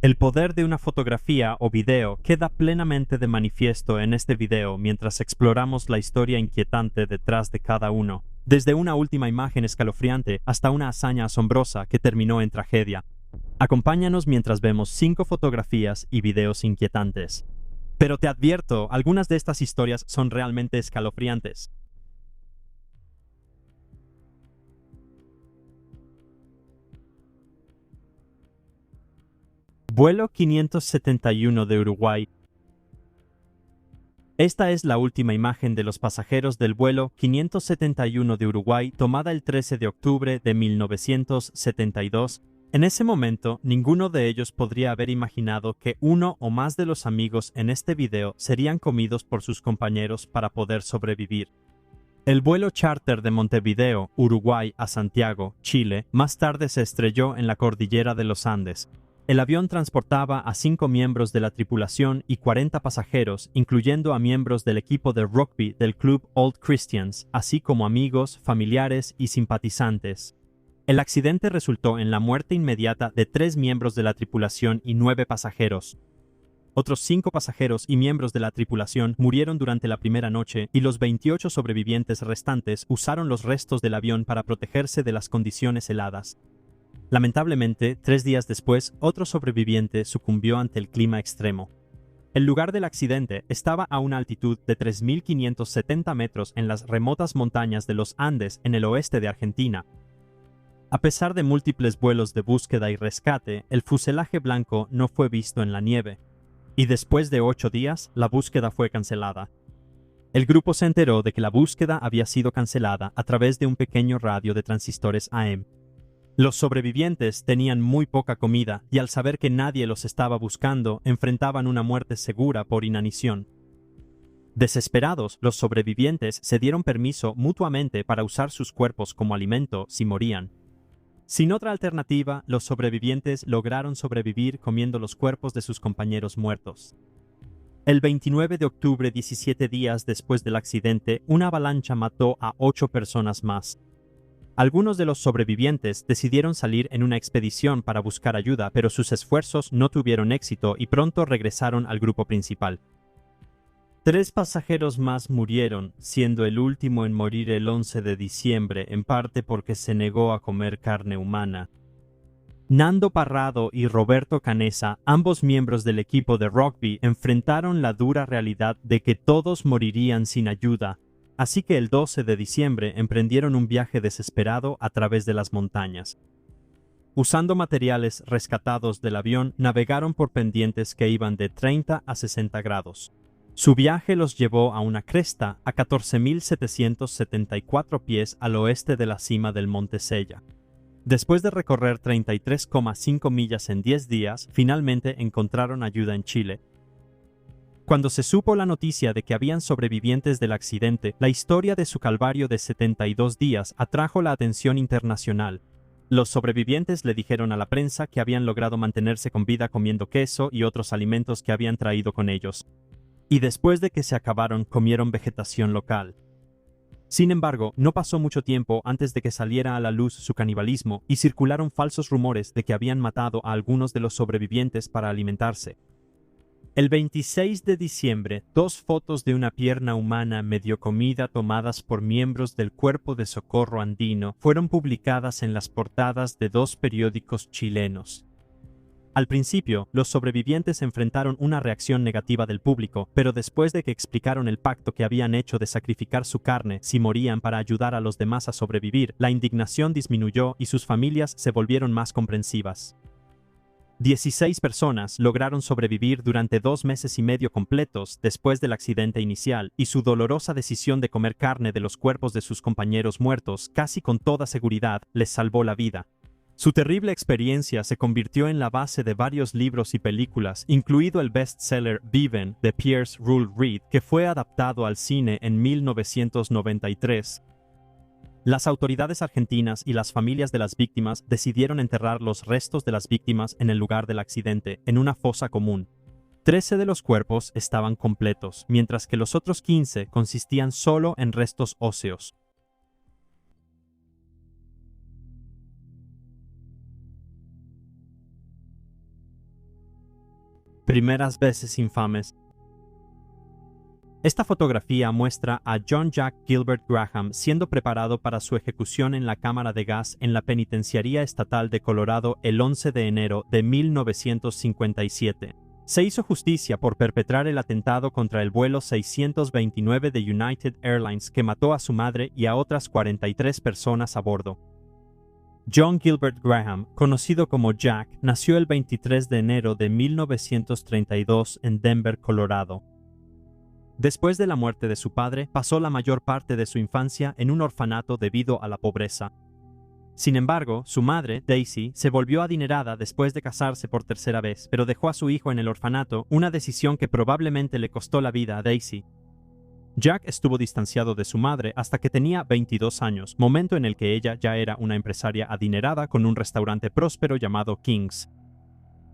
El poder de una fotografía o video queda plenamente de manifiesto en este video mientras exploramos la historia inquietante detrás de cada uno, desde una última imagen escalofriante hasta una hazaña asombrosa que terminó en tragedia. Acompáñanos mientras vemos 5 fotografías y videos inquietantes. Pero te advierto, algunas de estas historias son realmente escalofriantes. Vuelo 571 de Uruguay. Esta es la última imagen de los pasajeros del vuelo 571 de Uruguay tomada el 13 de octubre de 1972. En ese momento, ninguno de ellos podría haber imaginado que uno o más de los amigos en este video serían comidos por sus compañeros para poder sobrevivir. El vuelo charter de Montevideo, Uruguay, a Santiago, Chile, más tarde se estrelló en la cordillera de los Andes. El avión transportaba a 5 miembros de la tripulación y 40 pasajeros, incluyendo a miembros del equipo de rugby del club Old Christians, así como amigos, familiares y simpatizantes. El accidente resultó en la muerte inmediata de 3 miembros de la tripulación y 9 pasajeros. Otros 5 pasajeros y miembros de la tripulación murieron durante la primera noche y los 28 sobrevivientes restantes usaron los restos del avión para protegerse de las condiciones heladas. Lamentablemente, 3 días después, otro sobreviviente sucumbió ante el clima extremo. El lugar del accidente estaba a una altitud de 3.570 metros en las remotas montañas de los Andes en el oeste de Argentina. A pesar de múltiples vuelos de búsqueda y rescate, el fuselaje blanco no fue visto en la nieve. Y después de 8 días, la búsqueda fue cancelada. El grupo se enteró de que la búsqueda había sido cancelada a través de un pequeño radio de transistores AM. Los sobrevivientes tenían muy poca comida y al saber que nadie los estaba buscando, enfrentaban una muerte segura por inanición. Desesperados, los sobrevivientes se dieron permiso mutuamente para usar sus cuerpos como alimento si morían. Sin otra alternativa, los sobrevivientes lograron sobrevivir comiendo los cuerpos de sus compañeros muertos. El 29 de octubre, 17 días después del accidente, una avalancha mató a 8 personas más. Algunos de los sobrevivientes decidieron salir en una expedición para buscar ayuda, pero sus esfuerzos no tuvieron éxito y pronto regresaron al grupo principal. 3 pasajeros más murieron, siendo el último en morir el 11 de diciembre, en parte porque se negó a comer carne humana. Nando Parrado y Roberto Canessa, ambos miembros del equipo de rugby, enfrentaron la dura realidad de que todos morirían sin ayuda. Así que el 12 de diciembre emprendieron un viaje desesperado a través de las montañas. Usando materiales rescatados del avión, navegaron por pendientes que iban de 30 a 60 grados. Su viaje los llevó a una cresta a 14.774 pies al oeste de la cima del Monte Sella. Después de recorrer 33,5 millas en 10 días, finalmente encontraron ayuda en Chile. Cuando se supo la noticia de que habían sobrevivientes del accidente, la historia de su calvario de 72 días atrajo la atención internacional. Los sobrevivientes le dijeron a la prensa que habían logrado mantenerse con vida comiendo queso y otros alimentos que habían traído con ellos. Y después de que se acabaron, comieron vegetación local. Sin embargo, no pasó mucho tiempo antes de que saliera a la luz su canibalismo y circularon falsos rumores de que habían matado a algunos de los sobrevivientes para alimentarse. El 26 de diciembre, 2 fotos de una pierna humana medio comida tomadas por miembros del Cuerpo de Socorro Andino fueron publicadas en las portadas de 2 periódicos chilenos. Al principio, los sobrevivientes enfrentaron una reacción negativa del público, pero después de que explicaron el pacto que habían hecho de sacrificar su carne si morían para ayudar a los demás a sobrevivir, la indignación disminuyó y sus familias se volvieron más comprensivas. 16 personas lograron sobrevivir durante 2 meses y medio completos después del accidente inicial, y su dolorosa decisión de comer carne de los cuerpos de sus compañeros muertos casi con toda seguridad les salvó la vida. Su terrible experiencia se convirtió en la base de varios libros y películas, incluido el bestseller Viven de Pierce Rule Reed, que fue adaptado al cine en 1993. Las autoridades argentinas y las familias de las víctimas decidieron enterrar los restos de las víctimas en el lugar del accidente, en una fosa común. 13 de los cuerpos estaban completos, mientras que los otros 15 consistían solo en restos óseos. Primeras veces infames. Esta fotografía muestra a John Jack Gilbert Graham siendo preparado para su ejecución en la cámara de gas en la Penitenciaría Estatal de Colorado el 11 de enero de 1957. Se hizo justicia por perpetrar el atentado contra el vuelo 629 de United Airlines que mató a su madre y a otras 43 personas a bordo. John Gilbert Graham, conocido como Jack, nació el 23 de enero de 1932 en Denver, Colorado. Después de la muerte de su padre, pasó la mayor parte de su infancia en un orfanato debido a la pobreza. Sin embargo, su madre, Daisy, se volvió adinerada después de casarse por tercera vez, pero dejó a su hijo en el orfanato, una decisión que probablemente le costó la vida a Daisy. Jack estuvo distanciado de su madre hasta que tenía 22 años, momento en el que ella ya era una empresaria adinerada con un restaurante próspero llamado King's.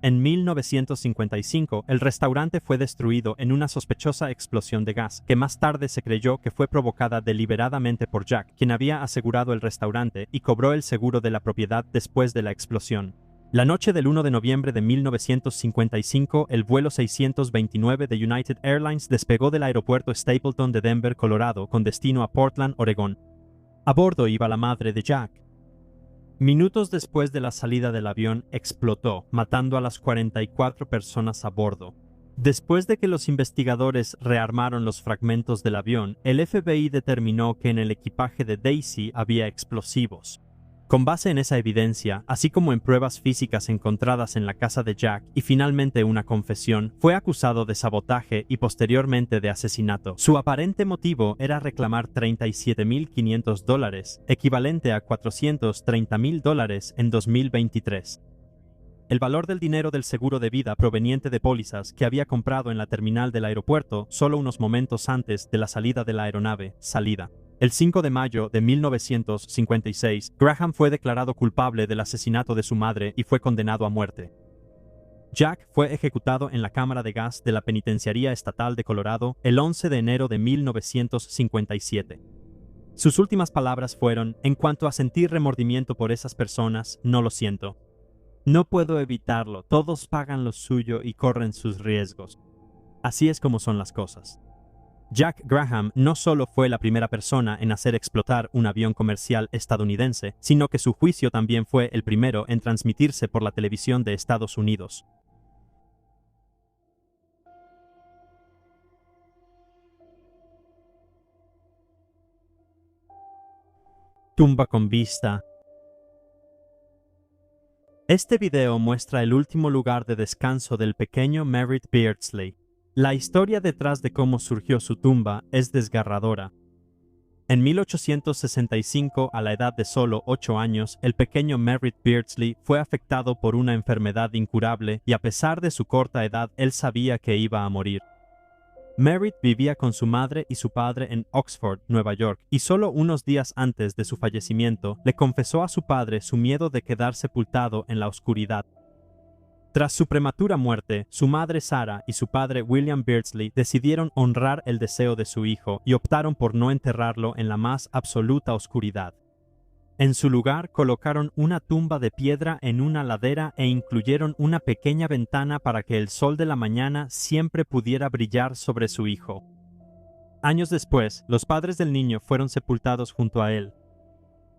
En 1955, el restaurante fue destruido en una sospechosa explosión de gas, que más tarde se creyó que fue provocada deliberadamente por Jack, quien había asegurado el restaurante y cobró el seguro de la propiedad después de la explosión. La noche del 1 de noviembre de 1955, el vuelo 629 de United Airlines despegó del aeropuerto Stapleton de Denver, Colorado, con destino a Portland, Oregón. A bordo iba la madre de Jack. Minutos después de la salida del avión, explotó, matando a las 44 personas a bordo. Después de que los investigadores rearmaron los fragmentos del avión, el FBI determinó que en el equipaje de Daisy había explosivos. Con base en esa evidencia, así como en pruebas físicas encontradas en la casa de Jack y finalmente una confesión, fue acusado de sabotaje y posteriormente de asesinato. Su aparente motivo era reclamar $37,500, equivalente a $430,000 en 2023. El valor del dinero del seguro de vida proveniente de pólizas que había comprado en la terminal del aeropuerto solo unos momentos antes de la salida de la aeronave, salida. El 5 de mayo de 1956, Graham fue declarado culpable del asesinato de su madre y fue condenado a muerte. Jack fue ejecutado en la cámara de gas de la Penitenciaría Estatal de Colorado el 11 de enero de 1957. Sus últimas palabras fueron: "En cuanto a sentir remordimiento por esas personas, no lo siento. No puedo evitarlo, todos pagan lo suyo y corren sus riesgos. Así es como son las cosas". Jack Graham no solo fue la primera persona en hacer explotar un avión comercial estadounidense, sino que su juicio también fue el primero en transmitirse por la televisión de Estados Unidos. Tumba con vista. Este video muestra el último lugar de descanso del pequeño Merritt Beardsley. La historia detrás de cómo surgió su tumba es desgarradora. En 1865, a la edad de solo 8 años, el pequeño Merritt Beardsley fue afectado por una enfermedad incurable y a pesar de su corta edad, él sabía que iba a morir. Merritt vivía con su madre y su padre en Oxford, Nueva York, y solo unos días antes de su fallecimiento, le confesó a su padre su miedo de quedar sepultado en la oscuridad. Tras su prematura muerte, su madre Sarah y su padre William Beardsley decidieron honrar el deseo de su hijo y optaron por no enterrarlo en la más absoluta oscuridad. En su lugar, colocaron una tumba de piedra en una ladera e incluyeron una pequeña ventana para que el sol de la mañana siempre pudiera brillar sobre su hijo. Años después, los padres del niño fueron sepultados junto a él.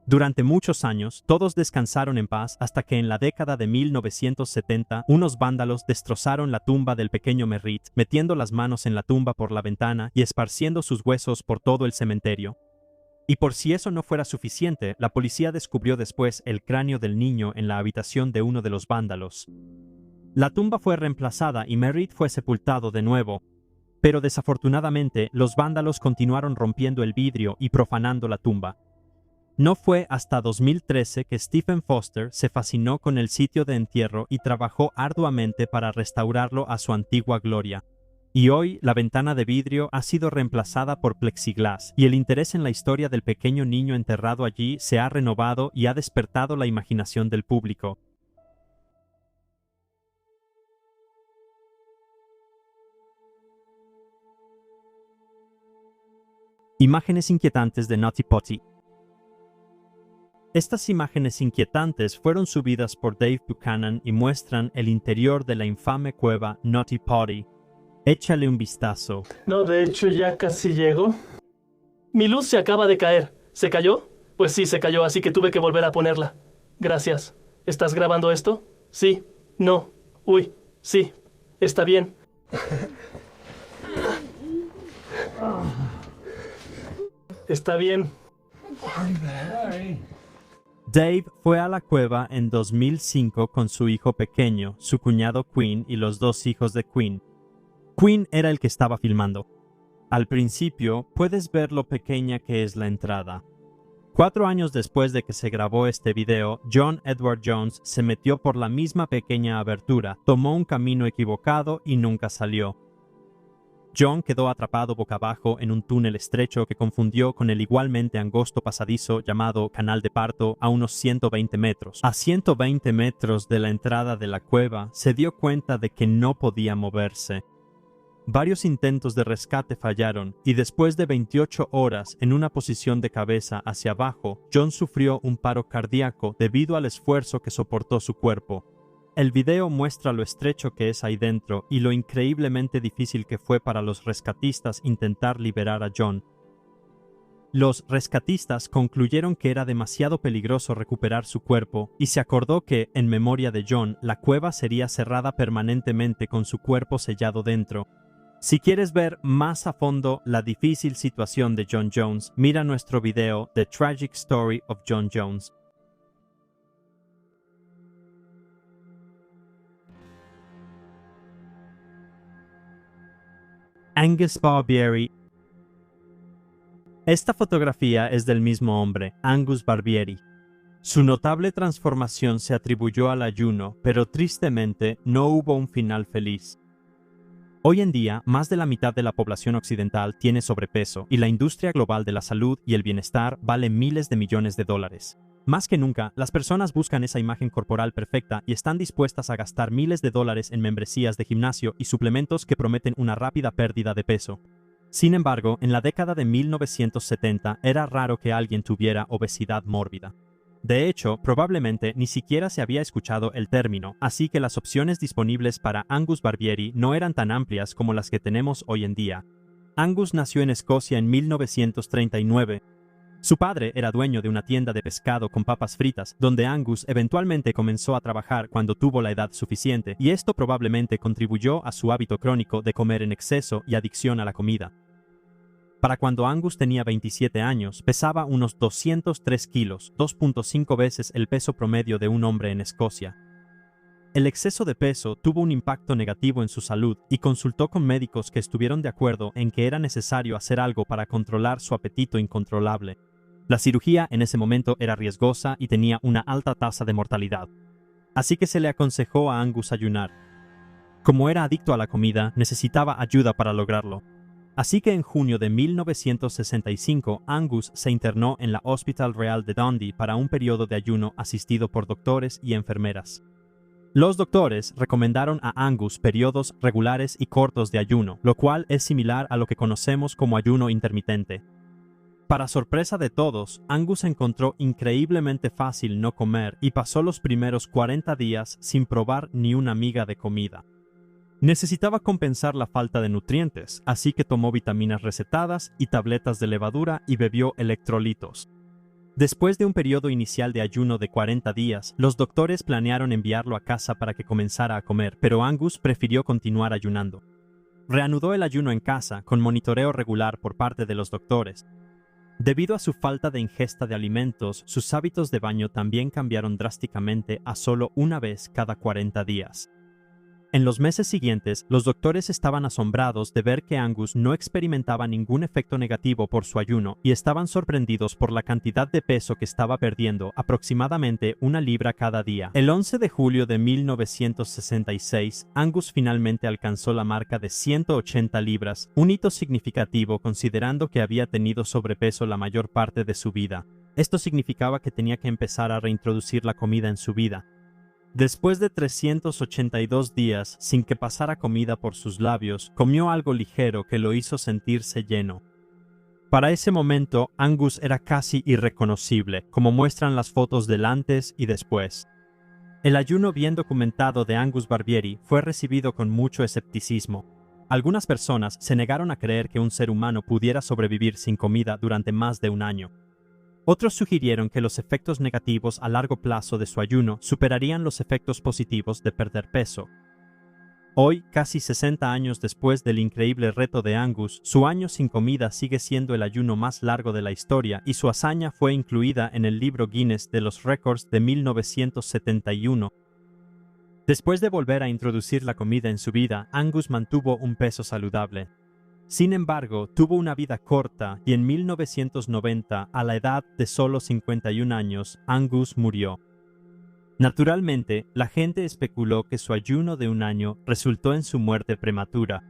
Durante muchos años, todos descansaron en paz hasta que en la década de 1970, unos vándalos destrozaron la tumba del pequeño Merritt, metiendo las manos en la tumba por la ventana y esparciendo sus huesos por todo el cementerio. Y por si eso no fuera suficiente, la policía descubrió después el cráneo del niño en la habitación de uno de los vándalos. La tumba fue reemplazada y Merritt fue sepultado de nuevo. Pero desafortunadamente, los vándalos continuaron rompiendo el vidrio y profanando la tumba. No fue hasta 2013 que Stephen Foster se fascinó con el sitio de entierro y trabajó arduamente para restaurarlo a su antigua gloria. Y hoy la ventana de vidrio ha sido reemplazada por plexiglas, y el interés en la historia del pequeño niño enterrado allí se ha renovado y ha despertado la imaginación del público. Imágenes inquietantes de Nutty Potty. Estas imágenes inquietantes fueron subidas por Dave Buchanan y muestran el interior de la infame cueva Naughty Potty. Échale un vistazo. No, de hecho ya casi llego. Mi luz se acaba de caer. ¿Se cayó? Pues sí, se cayó, así que tuve que volver a ponerla. Gracias. ¿Estás grabando esto? Sí. No. Uy. Sí. Está bien. Está bien. Dave fue a la cueva en 2005 con su hijo pequeño, su cuñado Quinn y los 2 hijos de Quinn. Quinn era el que estaba filmando. Al principio, puedes ver lo pequeña que es la entrada. 4 años después de que se grabó este video, John Edward Jones se metió por la misma pequeña abertura, tomó un camino equivocado y nunca salió. John quedó atrapado boca abajo en un túnel estrecho que confundió con el igualmente angosto pasadizo llamado Canal de Parto a unos 120 metros. A 120 metros de la entrada de la cueva, se dio cuenta de que no podía moverse. Varios intentos de rescate fallaron y después de 28 horas en una posición de cabeza hacia abajo, John sufrió un paro cardíaco debido al esfuerzo que soportó su cuerpo. El video muestra lo estrecho que es ahí dentro y lo increíblemente difícil que fue para los rescatistas intentar liberar a John. Los rescatistas concluyeron que era demasiado peligroso recuperar su cuerpo y se acordó que, en memoria de John, la cueva sería cerrada permanentemente con su cuerpo sellado dentro. Si quieres ver más a fondo la difícil situación de John Jones, mira nuestro video The Tragic Story of John Jones. Angus Barbieri. Esta fotografía es del mismo hombre, Angus Barbieri. Su notable transformación se atribuyó al ayuno, pero tristemente no hubo un final feliz. Hoy en día, más de la mitad de la población occidental tiene sobrepeso y la industria global de la salud y el bienestar vale miles de millones de dólares. Más que nunca, las personas buscan esa imagen corporal perfecta y están dispuestas a gastar miles de dólares en membresías de gimnasio y suplementos que prometen una rápida pérdida de peso. Sin embargo, en la década de 1970 era raro que alguien tuviera obesidad mórbida. De hecho, probablemente ni siquiera se había escuchado el término, así que las opciones disponibles para Angus Barbieri no eran tan amplias como las que tenemos hoy en día. Angus nació en Escocia en 1939. Su padre era dueño de una tienda de pescado con papas fritas, donde Angus eventualmente comenzó a trabajar cuando tuvo la edad suficiente, y esto probablemente contribuyó a su hábito crónico de comer en exceso y adicción a la comida. Para cuando Angus tenía 27 años, pesaba unos 203 kilos, 2.5 veces el peso promedio de un hombre en Escocia. El exceso de peso tuvo un impacto negativo en su salud y consultó con médicos que estuvieron de acuerdo en que era necesario hacer algo para controlar su apetito incontrolable. La cirugía en ese momento era riesgosa y tenía una alta tasa de mortalidad. Así que se le aconsejó a Angus ayunar. Como era adicto a la comida, necesitaba ayuda para lograrlo. Así que en junio de 1965, Angus se internó en la Hospital Real de Dundee para un periodo de ayuno asistido por doctores y enfermeras. Los doctores recomendaron a Angus periodos regulares y cortos de ayuno, lo cual es similar a lo que conocemos como ayuno intermitente. Para sorpresa de todos, Angus encontró increíblemente fácil no comer y pasó los primeros 40 días sin probar ni una miga de comida. Necesitaba compensar la falta de nutrientes, así que tomó vitaminas recetadas y tabletas de levadura y bebió electrolitos. Después de un periodo inicial de ayuno de 40 días, los doctores planearon enviarlo a casa para que comenzara a comer, pero Angus prefirió continuar ayunando. Reanudó el ayuno en casa, con monitoreo regular por parte de los doctores. Debido a su falta de ingesta de alimentos, sus hábitos de baño también cambiaron drásticamente a solo una vez cada 40 días. En los meses siguientes, los doctores estaban asombrados de ver que Angus no experimentaba ningún efecto negativo por su ayuno y estaban sorprendidos por la cantidad de peso que estaba perdiendo, aproximadamente 1 libra cada día. El 11 de julio de 1966, Angus finalmente alcanzó la marca de 180 libras, un hito significativo considerando que había tenido sobrepeso la mayor parte de su vida. Esto significaba que tenía que empezar a reintroducir la comida en su vida. Después de 382 días sin que pasara comida por sus labios, comió algo ligero que lo hizo sentirse lleno. Para ese momento, Angus era casi irreconocible, como muestran las fotos del antes y después. El ayuno bien documentado de Angus Barbieri fue recibido con mucho escepticismo. Algunas personas se negaron a creer que un ser humano pudiera sobrevivir sin comida durante más de un año. Otros sugirieron que los efectos negativos a largo plazo de su ayuno superarían los efectos positivos de perder peso. Hoy, casi 60 años después del increíble reto de Angus, su año sin comida sigue siendo el ayuno más largo de la historia y su hazaña fue incluida en el libro Guinness de los Récords de 1971. Después de volver a introducir la comida en su vida, Angus mantuvo un peso saludable. Sin embargo, tuvo una vida corta y en 1990, a la edad de solo 51 años, Angus murió. Naturalmente, la gente especuló que su ayuno de un año resultó en su muerte prematura.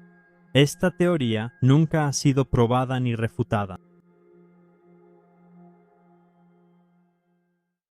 Esta teoría nunca ha sido probada ni refutada.